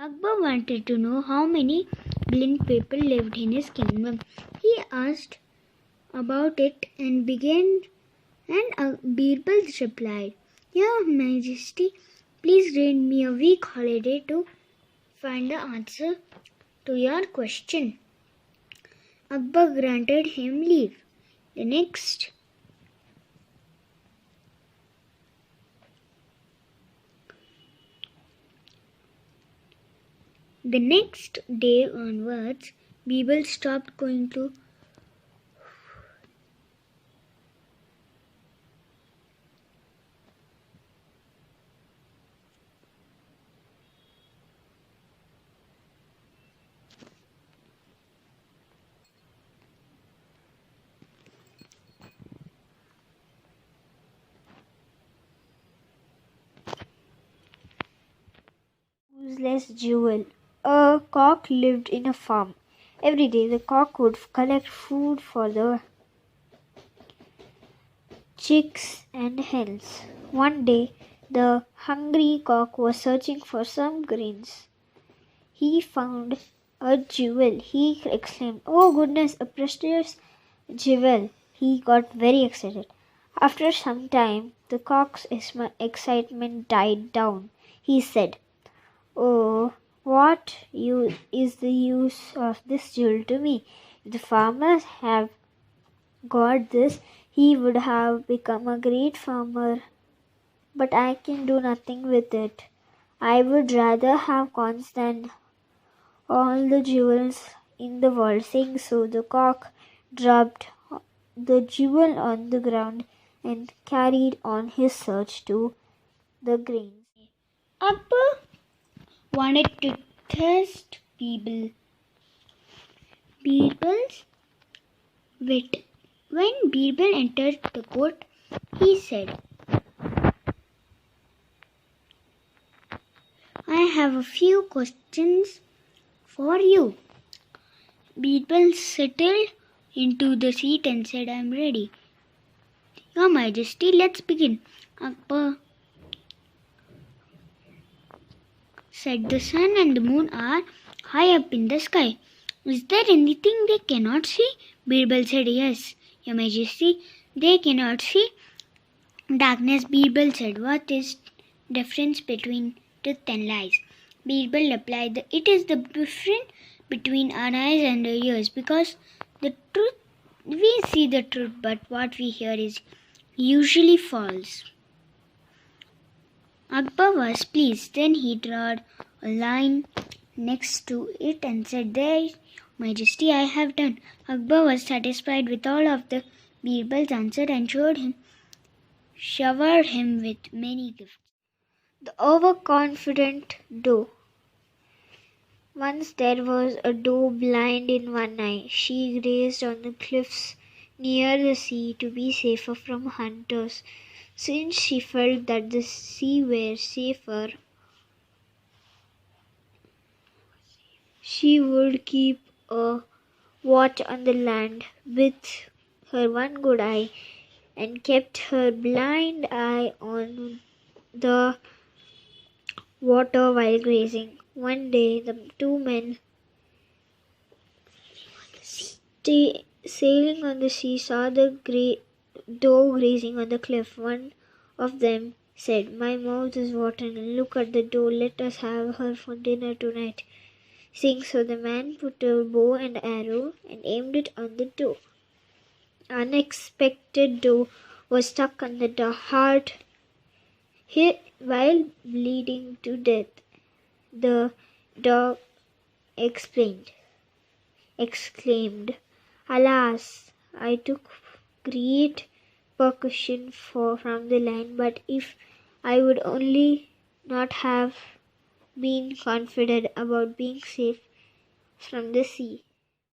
Akbar wanted to know how many blind people lived in his kingdom. He asked about it and Birbal replied, Your Majesty, please grant me a week holiday to find the answer to your question. Akbar granted him leave. The next day onwards, Birbal stopped going to Useless jewel. A cock lived in a farm. Every day the cock would collect food for the chicks and hens. One day the hungry cock was searching for some grains. He found a jewel. He exclaimed, Oh goodness, a precious jewel. He got very excited. After some time, the cock's excitement died down. He said, Oh, what is the use of this jewel to me? If the farmer had got this, he would have become a great farmer. But I can do nothing with it. I would rather have coins than all the jewels in the world. Saying so, the cock dropped the jewel on the ground and carried on his search to the grains. Akbar wanted to test Birbal's wit. When Birbal entered the court, he said, I have a few questions for you. Birbal settled into the seat and said, I am ready. Your Majesty, let's begin. Akbar said, The sun and the moon are high up in the sky. Is there anything they cannot see? Birbal said, Yes, Your Majesty, they cannot see darkness. Birbal said, What is the difference between truth and lies? Birbal replied, It is the difference between our eyes and our ears, because the truth, we see the truth, but what we hear is usually false. Akbar was pleased. Then he drew a line next to it and said, There, Majesty, I have done. Akbar was satisfied with all of the Birbal's answer and showered him with many gifts. The overconfident doe. Once there was a doe blind in one eye. She grazed on the cliffs near the sea to be safer from hunters. Since she felt that the sea were safer, she would keep a watch on the land with her one good eye and kept her blind eye on the water while grazing. One day, the two men sailing on the sea saw the doe grazing on the cliff. One of them said, My mouth is watering, and look at the doe. Let us have her for dinner tonight. Saying so, the man put a bow and arrow and aimed it on the doe. Unexpected doe was stuck on the heart while bleeding to death. The dog exclaimed, Alas, I took great precaution from the land, but if I would only not have been confident about being safe from the sea.